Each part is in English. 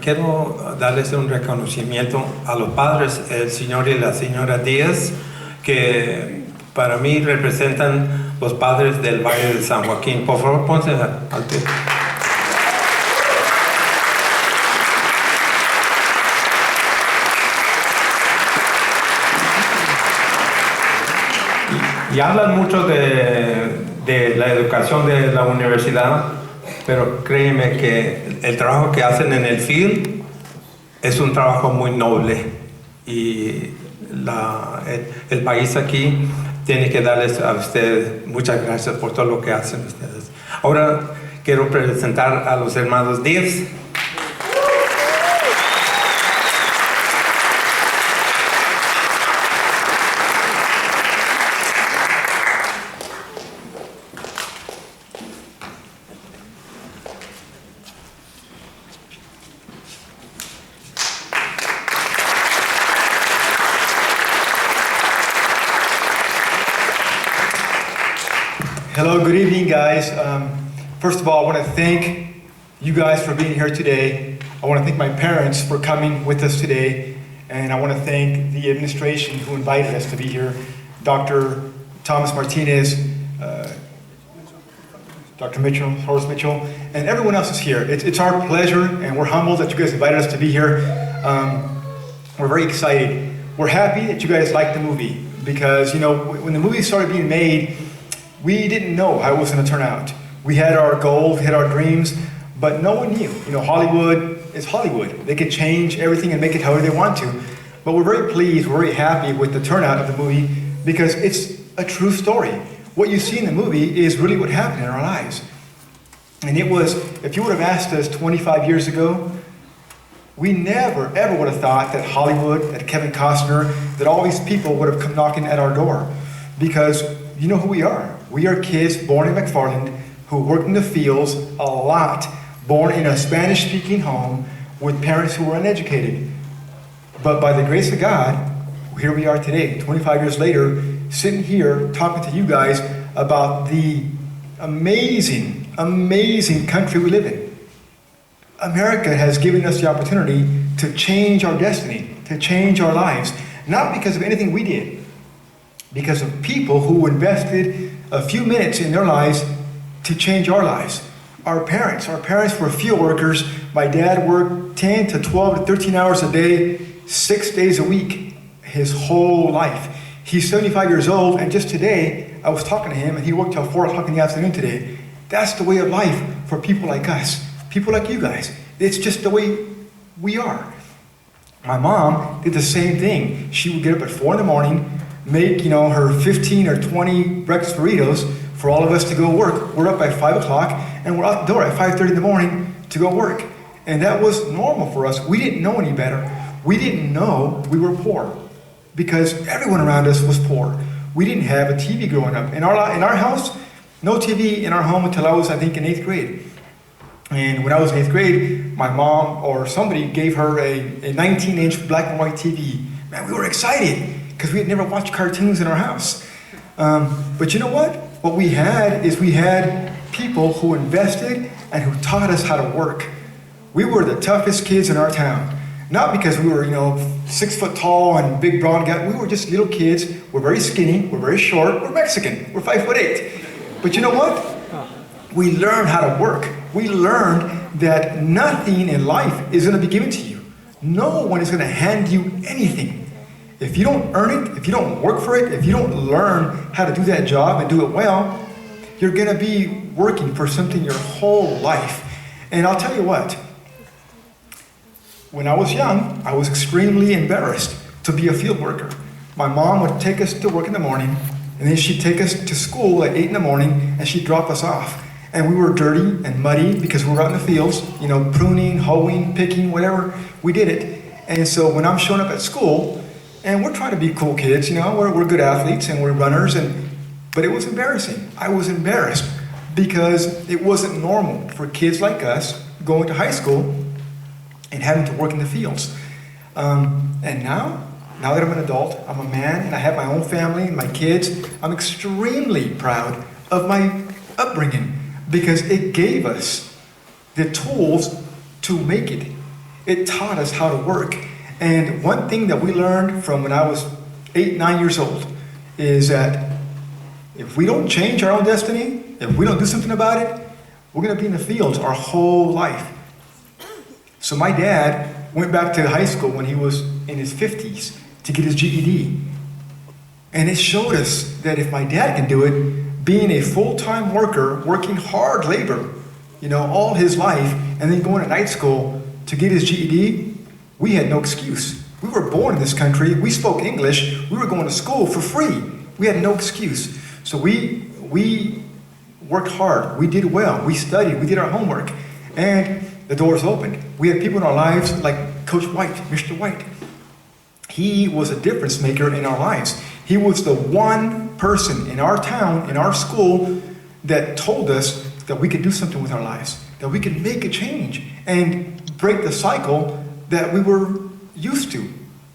quiero darles un reconocimiento a los padres, el señor y la señora Diaz, que para mí representan los padres del Valle de San Joaquín. Por favor, ponse al pie. Y hablan mucho de la educación de la universidad, pero créeme que el trabajo que hacen en el field es un trabajo muy noble y el país aquí tiene que darles a ustedes muchas gracias por todo lo que hacen ustedes. Ahora quiero presentar a los hermanos Diaz. Hello, good evening, guys. First of all, I want to thank you guys for being here today. I want to thank my parents for coming with us today. And I want to thank the administration who invited us to be here. Dr. Thomas Martinez, Dr. Mitchell, Horace Mitchell, and everyone else is here. It's our pleasure, and we're humbled that you guys invited us to be here. We're very excited. We're happy that you guys liked the movie because, you know, when the movie started being made, we didn't know how it was going to turn out. We had our goals, we had our dreams, but no one knew. You know, Hollywood is Hollywood. They could change everything and make it however they want to. But we're very pleased, we're very happy with the turnout of the movie because it's a true story. What you see in the movie is really what happened in our lives. And it was, if you would have asked us 25 years ago, we never, ever would have thought that Hollywood, that Kevin Costner, that all these people would have come knocking at our door. Because you know who we are. We are kids born in McFarland who worked in the fields a lot, born in a Spanish-speaking home with parents who were uneducated. But by the grace of God, here we are today, 25 years later, sitting here talking to you guys about the amazing, amazing country we live in. America has given us the opportunity to change our destiny, to change our lives, not because of anything we did, because of people who invested a few minutes in their lives to change our lives. Our parents were field workers. My dad worked 10 to 12 to 13 hours a day, 6 days a week, his whole life. He's 75 years old, and just today, I was talking to him, and he worked till 4 o'clock in the afternoon today. That's the way of life for people like us, people like you guys. It's just the way we are. My mom did the same thing. She would get up at 4 in the morning, make, you know, her 15 or 20 breakfast burritos for all of us to go work. We're up at 5 o'clock, and we're out the door at 5:30 in the morning to go work. And that was normal for us. We didn't know any better. We didn't know we were poor because everyone around us was poor. We didn't have a TV growing up. In our house, no TV in our home until I was, I think, in 8th grade. And when I was in 8th grade, my mom or somebody gave her a 19-inch black and white TV. Man, we were excited because we had never watched cartoons in our house. But you know what? What we had people who invested and who taught us how to work. We were the toughest kids in our town. Not because we were, you know, 6 foot tall and big brown guys. We were just little kids. We're very skinny. We're very short. We're Mexican. We're 5'8". But you know what? We learned how to work. We learned that nothing in life is going to be given to you. No one is going to hand you anything. If you don't earn it, if you don't work for it, if you don't learn how to do that job and do it well, you're going to be working for something your whole life. And I'll tell you what, when I was young, I was extremely embarrassed to be a field worker. My mom would take us to work in the morning, and then she'd take us to school at 8 in the morning, and she'd drop us off. And we were dirty and muddy because we were out in the fields, you know, pruning, hoeing, picking, whatever, we did it. And so when I'm showing up at school, and we're trying to be cool kids, you know, we're good athletes and we're runners, but it was embarrassing. I was embarrassed because it wasn't normal for kids like us going to high school and having to work in the fields. And now that I'm an adult, I'm a man, and I have my own family and my kids, I'm extremely proud of my upbringing because it gave us the tools to make it. It taught us how to work. And one thing that we learned from when I was 8, 9 years old is that if we don't change our own destiny, if we don't do something about it, we're going to be in the fields our whole life. So my dad went back to high school when he was in his 50s to get his GED. And it showed us that if my dad can do it, being a full-time worker, working hard labor, all his life, and then going to night school to get his GED, we had no excuse. We were born in this country. We spoke English. We were going to school for free. We had no excuse. So we worked hard. We did well. We studied. We did our homework. And the doors opened. We had people in our lives like Coach White, Mr. White. He was a difference maker in our lives. He was the one person in our town, in our school, that told us that we could do something with our lives, that we could make a change and break the cycle that we were used to.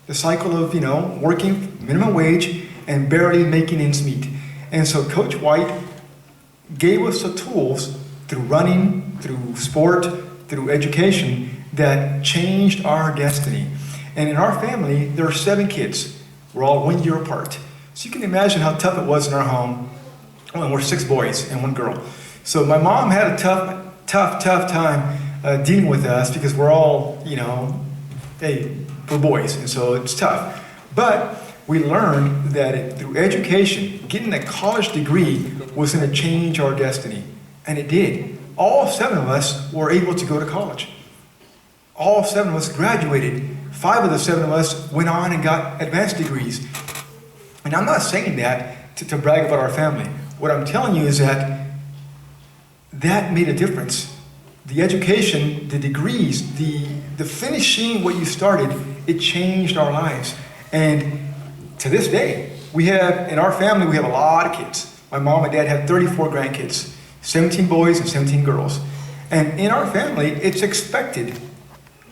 The cycle of, working minimum wage and barely making ends meet. And so Coach White gave us the tools through running, through sport, through education that changed our destiny. And in our family, there are 7 kids. We're all 1 year apart. So you can imagine how tough it was in our home. And we're 6 boys and 1 girl. So my mom had a tough time dealing with us because we're all, we're boys, and so it's tough. But we learned that through education, getting a college degree was going to change our destiny. And it did. All 7 of us were able to go to college. All 7 of us graduated. 5 of the 7 of us went on and got advanced degrees. And I'm not saying that to brag about our family. What I'm telling you is that made a difference. The education, the degrees, the finishing what you started, it changed our lives. And to this day, in our family, we have a lot of kids. My mom and dad have 34 grandkids, 17 boys and 17 girls. And in our family, it's expected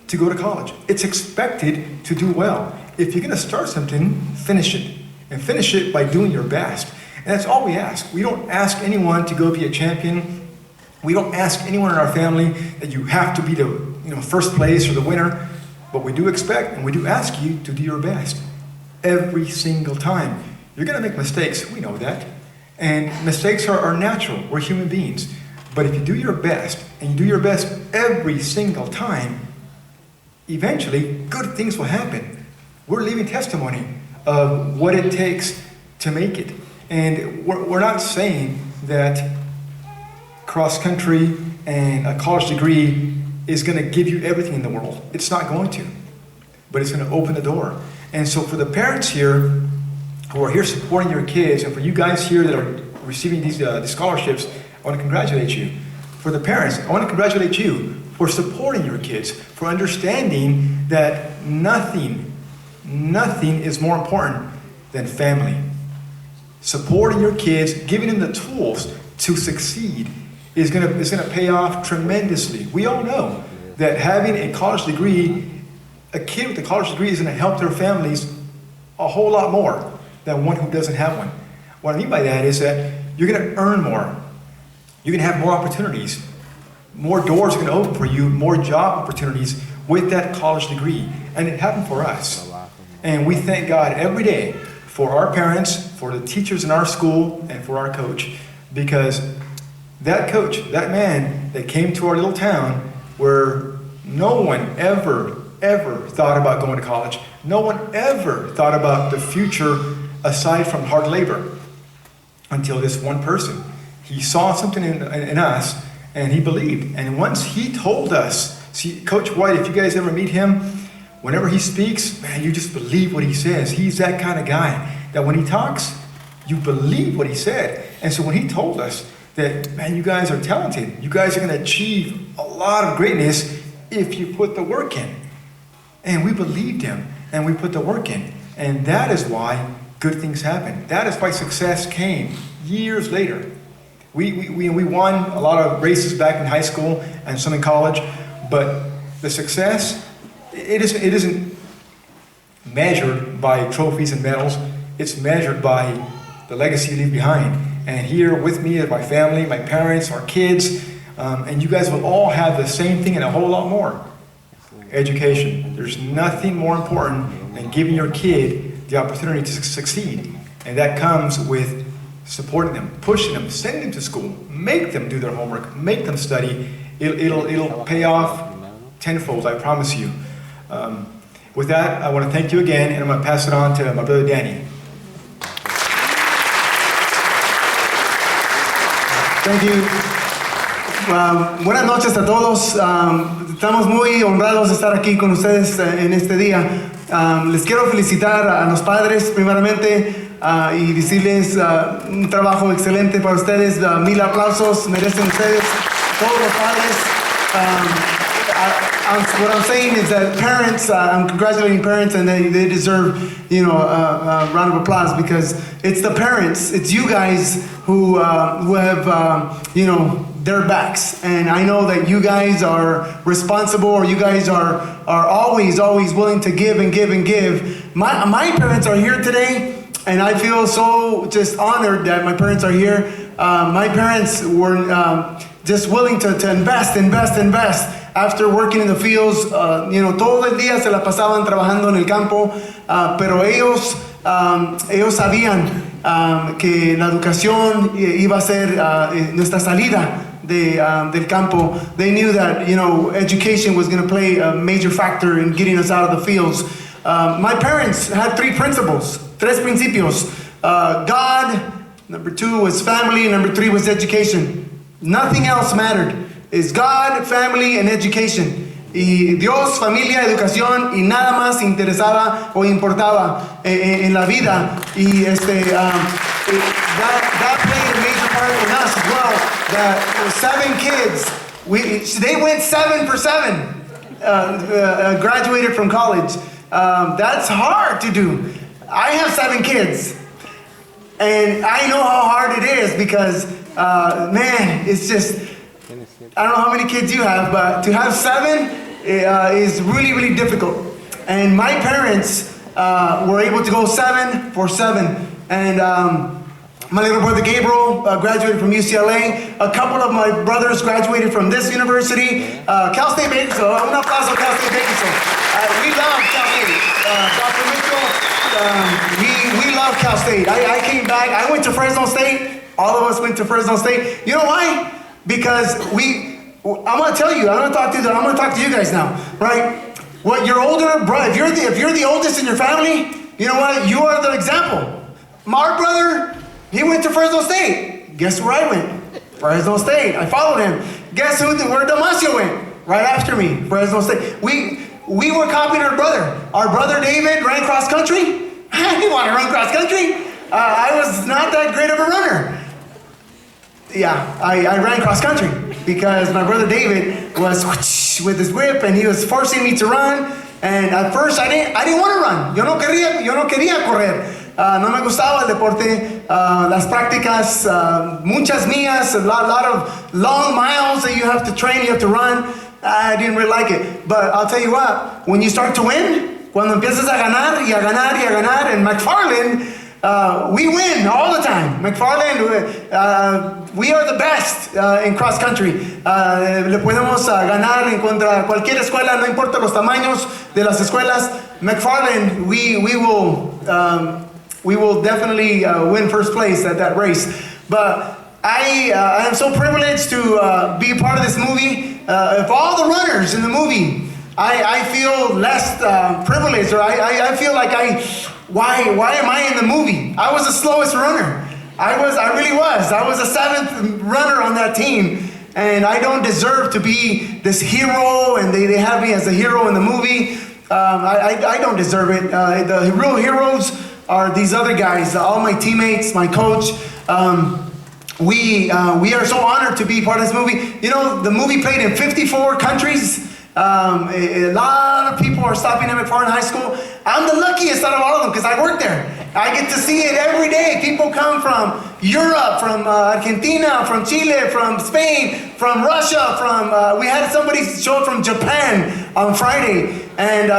to go to college. It's expected to do well. If you're going to start something, finish it. And finish it by doing your best. And that's all we ask. We don't ask anyone to go be a champion. We don't ask anyone in our family that you have to be the first place or the winner. But we do expect and we do ask you to do your best every single time. You're going to make mistakes. We know that. And mistakes are natural. We're human beings. But if you do your best, and you do your best every single time, eventually good things will happen. We're living testimony of what it takes to make it. And we're not saying that cross-country and a college degree is going to give you everything in the world. It's not going to. But it's going to open the door. And so for the parents here who are here supporting your kids, and for you guys here that are receiving these scholarships, I want to congratulate you. For the parents, I want to congratulate you for supporting your kids, for understanding that nothing is more important than family. Supporting your kids, giving them the tools to succeed is going to pay off tremendously. We all know that having a college degree, a kid with a college degree is going to help their families a whole lot more than one who doesn't have one. What I mean by that is that you're going to earn more. You're going to have more opportunities. More doors are going to open for you, more job opportunities with that college degree. And it happened for us. And we thank God every day for our parents, for the teachers in our school, and for our coach. Because that coach, that man that came to our little town where no one ever thought about going to college, no one ever thought about the future aside from hard labor, until this one person. He saw something in us, and he believed. And once he told us, see, Coach White, if you guys ever meet him, whenever he speaks, man, you just believe what he says. He's that kind of guy that when he talks, you believe what he said. And so when he told us that, man, you guys are talented, you guys are going to achieve a lot of greatness if you put the work in. And we believed him, and we put the work in. And that is why good things happen. That is why success came years later. We won a lot of races back in high school and some in college, but the success, it isn't measured by trophies and medals. It's measured by the legacy you leave behind. And here with me is my family, my parents, our kids, and you guys will all have the same thing and a whole lot more. education. There's nothing more important than giving your kid the opportunity to succeed. And that comes with supporting them, pushing them, sending them to school, make them do their homework, make them study. It'll pay off tenfold, I promise you. With that, I want to thank you again, and I'm going to pass it on to my brother Danny. Thank you. Buenas noches a todos. Estamos muy honrados de estar aquí con ustedes en este día. Les quiero felicitar a los padres primeramente y decirles un trabajo excelente para ustedes. 1000 aplausos merecen ustedes, todos los padres. What I'm saying is that parents, I'm congratulating parents, and they deserve, a round of applause, because it's the parents, it's you guys who have, their backs. And I know that you guys are responsible, or you guys are always willing to give and give and give. My parents are here today, and I feel so just honored that my parents are here. My parents were just willing to invest. After working in the fields, todo el día se la pasaban trabajando en el campo, pero ellos sabían que la educación iba a ser nuestra salida del campo. They knew that, education was going to play a major factor in getting us out of the fields. My parents had tres principios. God, number 2 was family, and number 3 was education. Nothing else mattered. It's God, family, and education. Y Dios, familia, educación, y nada más interesaba o importaba en la vida. Y that played a major part in us as well. That 7 kids, they went 7 for 7, graduated from college. That's hard to do. I have 7 kids, and I know how hard it is because, man, it's just, I don't know how many kids you have, but to have 7 is really, really difficult. And my parents were able to go 7 for 7. And my little brother Gabriel graduated from UCLA. A couple of my brothers graduated from this university, Cal State Bakersfield. Un aplauso, Cal State Bakersfield. We love Cal State. Dr. Mitchell, we love Cal State. I came back. I went to Fresno State. All of us went to Fresno State. You know why? Because I'm going to tell you, I'm going to talk to you guys now, right? Well, your older brother, if you're the oldest in your family, you know what? You are the example. My brother, he went to Fresno State. Guess where I went? Fresno State. I followed him. Guess where Damasio went? Right after me, Fresno State. We were copying our brother. Our brother David ran cross country. I didn't want to run cross country. I was not that great of a runner. Yeah, I ran cross country because my brother David was with his whip, and he was forcing me to run. And at first I didn't want to run. Yo no quería correr. No me gustaba el deporte. Las prácticas, muchas millas, a lot of long miles that you have to train, you have to run. I didn't really like it. But I'll tell you what, when you start to win, cuando empiezas a ganar y a ganar y a ganar, and McFarland, we win all the time. McFarland, we are the best in cross country. Le podemos ganar en contra cualquier escuela, no importa los tamaños de las escuelas. McFarland, we will definitely win first place at that race. But I am so privileged to be a part of this movie. Of all the runners in the movie, I feel less privileged, or I feel like why am I in the movie? I was the slowest runner. I really was. I was the 7th runner on that team, and I don't deserve to be this hero, and they have me as a hero in the movie. I don't deserve it. The real heroes are these other guys, all my teammates, my coach. We are so honored to be part of this movie. You know, the movie played in 54 countries. A lot of people are stopping at McFarland High School. I'm the luckiest out of all of them because I work there. I get to see it every day. People come from Europe, from Argentina, from Chile, from Spain, from Russia, we had somebody show up from Japan on Friday, and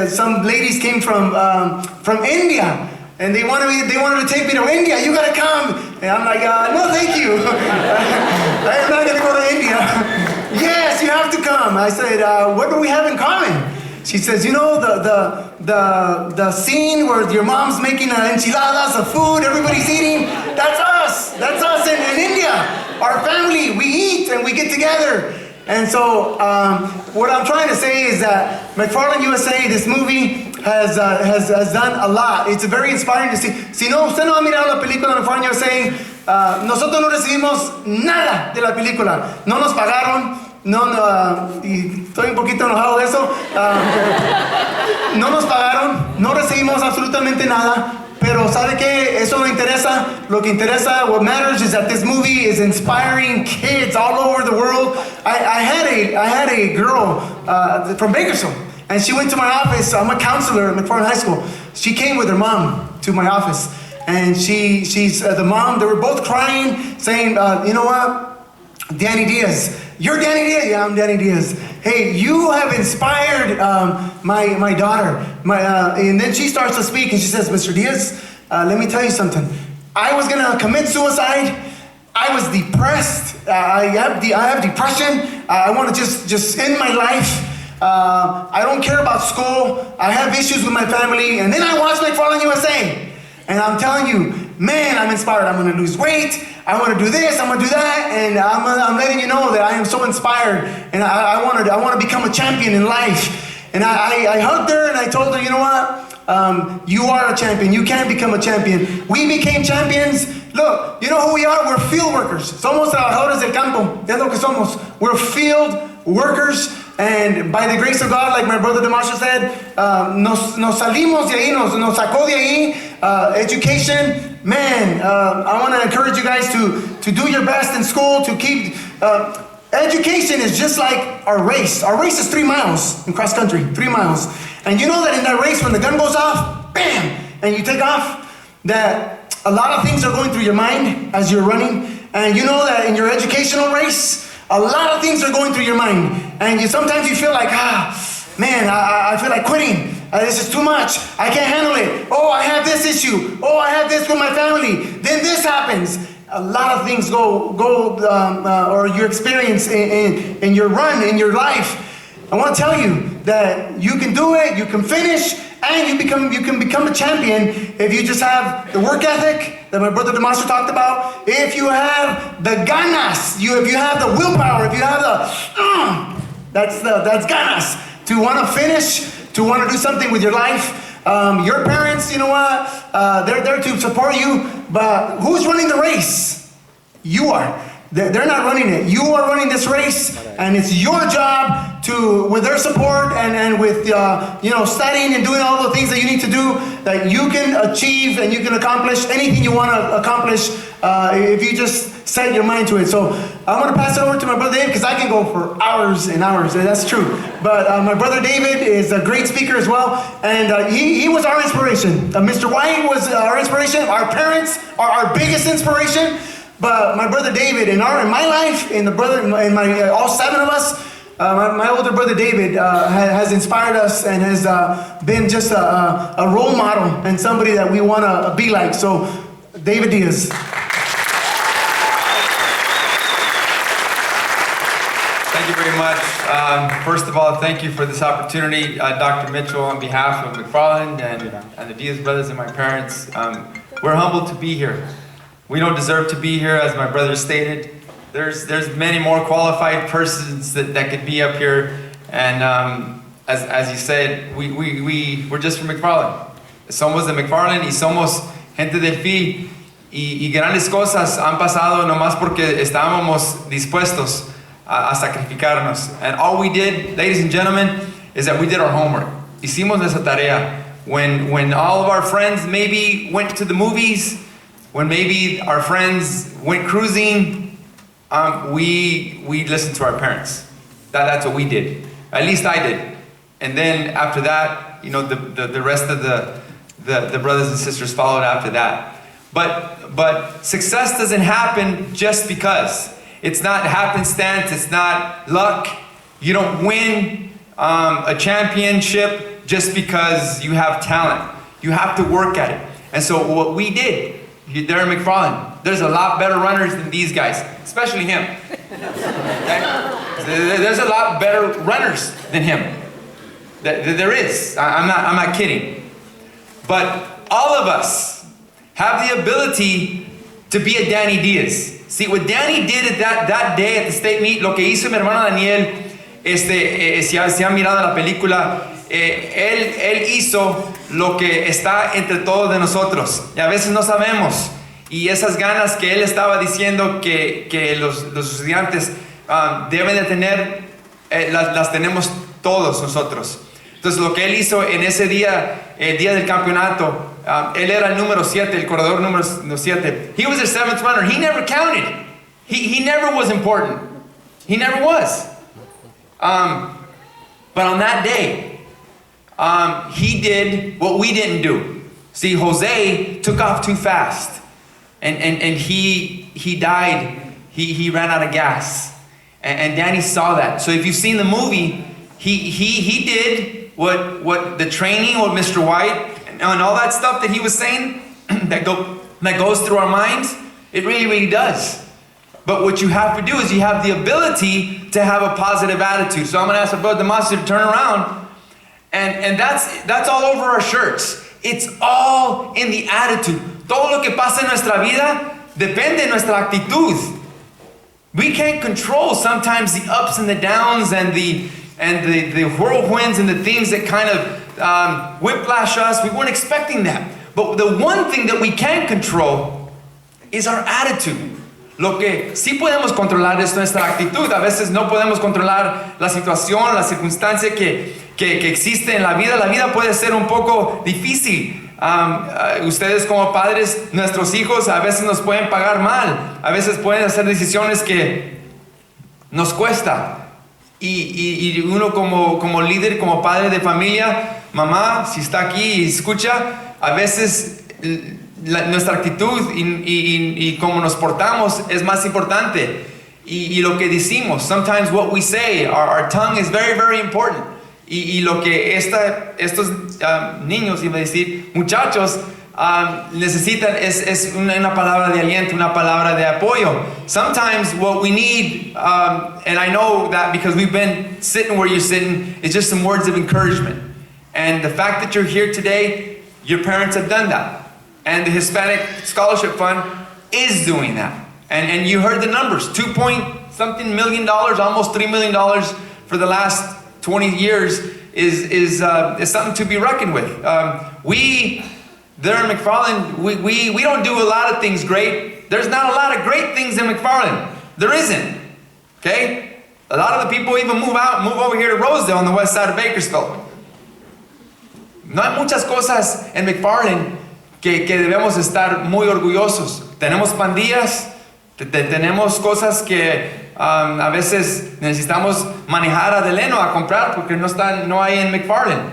some ladies came from India. And they wanted to take me to India. You gotta come. And I'm like, no, thank you. I'm not gonna go to India. Yes, you have to come. I said, what do we have in common? She says, you know, the scene where your mom's making enchiladas of food, everybody's eating, that's us. That's us in India. Our family, we eat and we get together. And so what I'm trying to say is that McFarland USA, this movie, has done a lot. It's very inspiring to see. Si no, usted no ha mirado la película McFarland USA, nosotros no recibimos nada de la película. No nos pagaron. Y estoy un poquito enojado de eso. No nos pagaron, no recibimos absolutamente nada. Pero ¿sabe qué? Eso no interesa. Lo que interesa, what matters is that this movie is inspiring kids all over the world. I had a girl from Bakersfield, and she went to my office. I'm a counselor at McFarland High School. She came with her mom to my office, and she's the mom. They were both crying, saying, you know what? Danny Diaz. You're Danny Diaz? Yeah, I'm Danny Diaz. Hey, you have inspired my daughter. And then she starts to speak and she says, Mr. Diaz, let me tell you something. I was gonna commit suicide. I was depressed. I have depression. I want to just end my life. I don't care about school. I have issues with my family. And then I watched McFarland USA. And I'm telling you, man, I'm inspired. I'm gonna lose weight. I want to do this, I'm going to do that, and I'm letting you know that I am so inspired, and I want to become a champion in life. And I hugged her and I told her, you know what? You are a champion. You can become a champion. We became champions. Look, you know who we are? We're field workers. Somos trabajadores del campo. Es lo que somos. We're field workers. And by the grace of God, like my brother Damasio said, nos salimos de ahí, nos sacó de ahí. Education, man, I want to encourage you guys to do your best in school, to keep, education is just like our race. Our race is 3 miles in cross country, 3 miles. And you know that in that race, when the gun goes off, bam, and you take off, that a lot of things are going through your mind as you're running. And you know that in your educational race, a lot of things are going through your mind. And sometimes you feel like, man, I feel like quitting. This is too much. I can't handle it. Oh, I have this issue. Oh, I have this with my family. Then this happens. A lot of things go or you experience in your run, in your life. I want to tell you that you can do it, you can finish, and you can become a champion if you just have the work ethic that my brother Damasio talked about. If you have the ganas, if you have the willpower, if you have that's ganas to want to finish, to want to do something with your life. Your parents, you know what? They're there to support you, but who's running the race? You are. They're not running it. You are running this race, and it's your job to, with their support and with studying and doing all the things that you need to do, that you can achieve and you can accomplish anything you want to accomplish if you just set your mind to it. So I'm going to pass it over to my brother David, because I can go for hours and hours. That's true. But my brother David is a great speaker as well, and he was our inspiration. Mr. White was our inspiration. Our parents are our biggest inspiration. But my brother David, in my life, all 7 of us, my older brother David has inspired us and has been just a role model and somebody that we want to be like. So, David Diaz. Thank you very much. First of all, thank you for this opportunity, Dr. Mitchell, on behalf of McFarland and the Diaz brothers and my parents. We're humbled to be here. We don't deserve to be here, as my brother stated. There's many more qualified persons that could be up here, and as you said, we're just from McFarland. Somos de McFarland y somos gente del FI, y grandes cosas han pasado nomás porque estábamos dispuestos a sacrificarnos. And all we did, ladies and gentlemen, is that we did our homework. Hicimos nuestra tarea. When all of our friends maybe went to the movies, when maybe our friends went cruising, we listened to our parents. That's what we did. At least I did. And then after that, the rest of the brothers and sisters followed after that. But success doesn't happen just because. It's not happenstance. It's not luck. You don't win a championship just because you have talent. You have to work at it. And so what we did, there in McFarland, there's a lot better runners than these guys, especially him. Okay? There's a lot better runners than him. There is. I'm not kidding. But all of us have the ability to be a Danny Diaz. See, what Danny did at that day at the state meet, lo que hizo mi hermano Daniel, si han mirado la película, él hizo lo que está entre todos de nosotros. Y a veces no sabemos. Y esas ganas que él estaba diciendo que los estudiantes deben de tener, las tenemos todos nosotros. Entonces lo que él hizo en ese día, el día del campeonato, él era el número 7, el corredor número 7. He was the 7th runner. He never counted. He never was important. He never was. But on that day, he did what we didn't do. See, Jose took off too fast. And he died. He ran out of gas. And Danny saw that. So if you've seen the movie, he did what the training, what Mr. White, and all that stuff that he was saying that goes through our minds, it really, really does. But what you have to do is you have the ability to have a positive attitude. So I'm going to ask my brother Damasio to turn around. And that's all over our shirts. It's all in the attitude. Todo lo que pasa en nuestra vida depende de nuestra actitud. We can't control sometimes the ups and the downs and the whirlwinds and the things that kind of whiplash us. We weren't expecting that. But the one thing that we can control is our attitude. Lo que sí podemos controlar es nuestra actitud. A veces no podemos controlar la situación, la circunstancia que existe en la vida. La vida puede ser un poco difícil. Ustedes como padres, nuestros hijos a veces nos pueden pagar mal. A veces pueden hacer decisiones que nos cuesta. Y uno como líder, como padre de familia, mamá, si está aquí y escucha, a veces nuestra actitud y cómo nos portamos es más importante. Y lo que decimos, sometimes what we say, our tongue is very, very important. Y lo que estos niños, iba a decir, muchachos, necesitan es una palabra de aliento, una palabra de apoyo. Sometimes what we need, and I know that because we've been sitting where you're sitting, is just some words of encouragement. And the fact that you're here today, your parents have done that. And the Hispanic Scholarship Fund is doing that. And you heard the numbers, $2.something million, almost $3 million for the last 20 years is something to be reckoned with. We there in McFarland, we don't do a lot of things great. There's not a lot of great things in McFarland. There isn't. Okay? A lot of the people even move over here to Rosedale on the west side of Bakersfield. No hay muchas cosas en McFarland que debemos estar muy orgullosos. Tenemos pandillas, tenemos cosas que a veces necesitamos manejar a Deleno a comprar porque no hay en McFarland.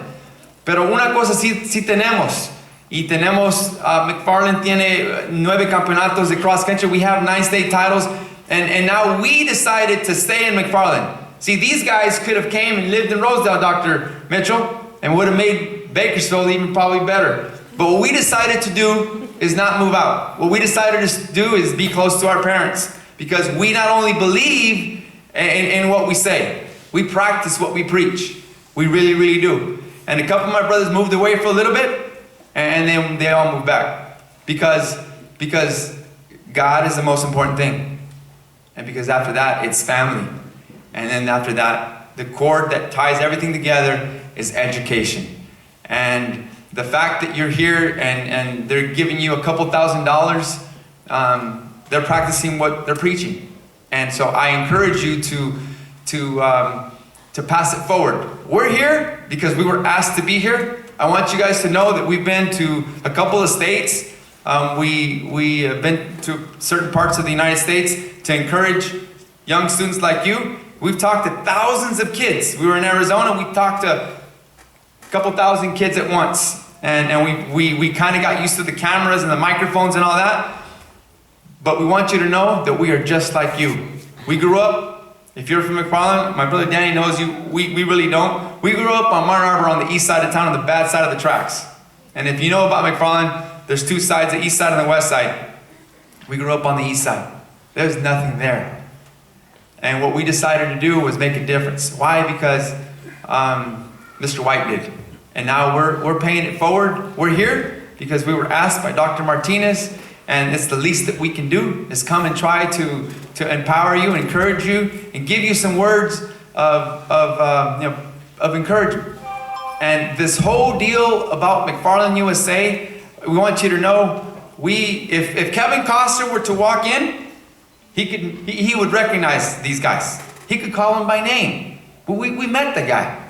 Pero una cosa sí tenemos. Y tenemos, McFarland tiene 9 campeonatos de cross country. We have 9 state titles. And now we decided to stay in McFarland. See, these guys could have came and lived in Rosedale, Dr. Mitchell, and would have made Bakersfield even probably better. But what we decided to do is not move out. What we decided to do is be close to our parents. Because we not only believe in what we say, we practice what we preach. We really, really do. And a couple of my brothers moved away for a little bit, and then they all moved back. Because God is the most important thing. And because after that, it's family. And then after that, the cord that ties everything together is education. And the fact that you're here and they're giving you a couple $1,000s, they're practicing what they're preaching. And so I encourage you to pass it forward. We're here because we were asked to be here. I want you guys to know that we've been to a couple of states. We have been to certain parts of the United States to encourage young students like you. We've talked to thousands of kids. We were in Arizona, we talked to a couple thousand kids at once. And we kind of got used to the cameras and the microphones and all that. But we want you to know that we are just like you. We grew up, if you're from McFarland, my brother Danny knows you, we really don't. We grew up on Martin Arbor on the east side of town, on the bad side of the tracks. And if you know about McFarland, there's 2 sides, the east side and the west side. We grew up on the east side. There's nothing there. And what we decided to do was make a difference. Why? Because Mr. White did. And now we're paying it forward. We're here because we were asked by Dr. Martinez, and it's the least that we can do is come and try to empower you, encourage you, and give you some words of encouragement. And this whole deal about McFarland USA, we want you to know, if Kevin Costner were to walk in, he would recognize these guys. He could call them by name. But we met the guy.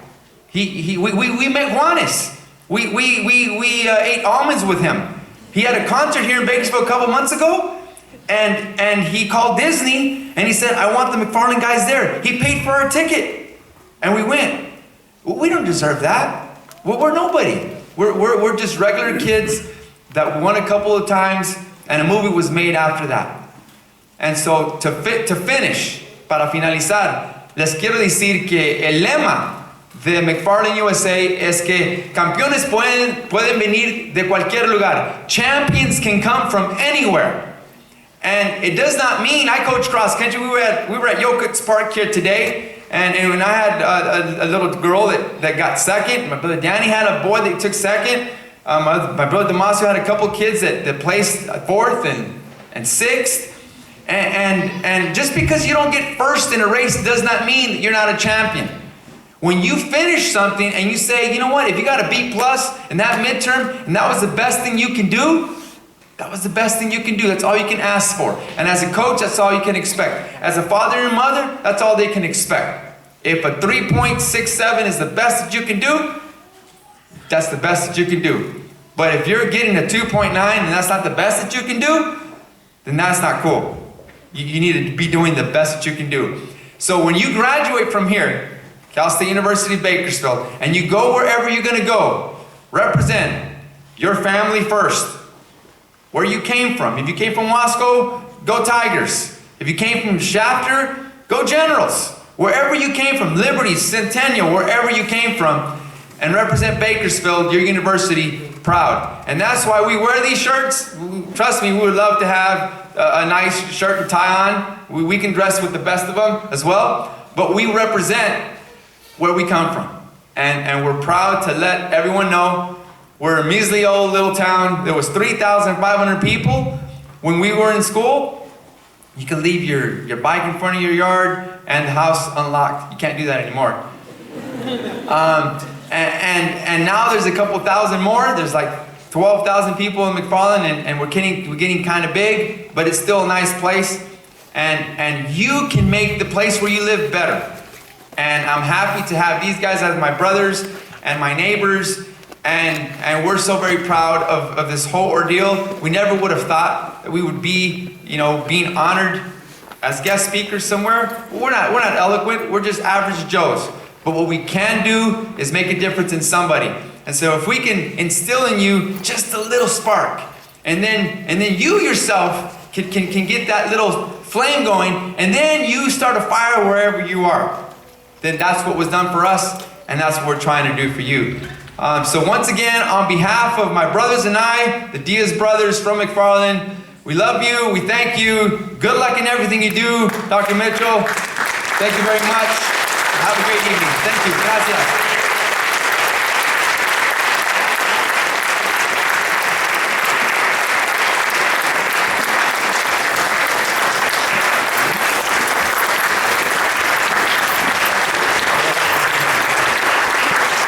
We met Juanes. We ate almonds with him. He had a concert here in Bakersfield a couple months ago, and he called Disney and he said, I want the McFarland guys there. He paid for our ticket, and we went. Well, we don't deserve that. We're nobody. We're just regular kids that won a couple of times, and a movie was made after that. And so to finish, para finalizar, les quiero decir que el lema de McFarland USA es que campeones pueden venir de cualquier lugar. Champions can come from anywhere. And it does not mean, I coach cross country. We were at Yokut's Park here today, and when I had a little girl that got second, my brother Danny had a boy that took second, my brother Damasio had a couple kids that placed fourth and sixth. And just because you don't get first in a race does not mean that you're not a champion. When you finish something and you say, you know what, if you got a B+ in that midterm and that was the best thing you can do, that was the best thing you can do. That's all you can ask for. And as a coach, that's all you can expect. As a father and mother, that's all they can expect. If a 3.67 is the best that you can do, that's the best that you can do. But if you're getting a 2.9 and that's not the best that you can do, then that's not cool. You need to be doing the best that you can do. So when you graduate from here, Cal State University Bakersfield, and you go wherever you're going to go, represent your family first. Where you came from. If you came from Wasco, go Tigers. If you came from Shafter, go Generals. Wherever you came from, Liberty, Centennial, wherever you came from, and represent Bakersfield, your university, proud. And that's why we wear these shirts. Trust me, we would love to have a nice shirt and tie on. We can dress with the best of them as well. But we represent where we come from. And we're proud to let everyone know we're a measly old little town. There was 3,500 people when we were in school. You can leave your bike in front of your yard and the house unlocked. You can't do that anymore. And now there's a couple thousand more. There's like 12,000 people in McFarland, and we're getting kind of big, but it's still a nice place. And you can make the place where you live better. And I'm happy to have these guys as my brothers and my neighbors. And we're so very proud of this whole ordeal. We never would have thought that we would be, being honored as guest speakers somewhere. We're not eloquent. We're just average Joes. But what we can do is make a difference in somebody. And so if we can instill in you just a little spark, and then you yourself can get that little flame going, and then you start a fire wherever you are, then that's what was done for us, and that's what we're trying to do for you. So once again, on behalf of my brothers and I, the Diaz brothers from McFarland, we love you, we thank you. Good luck in everything you do, Dr. Mitchell. Thank you very much. Have a great evening. Thank you. Gracias.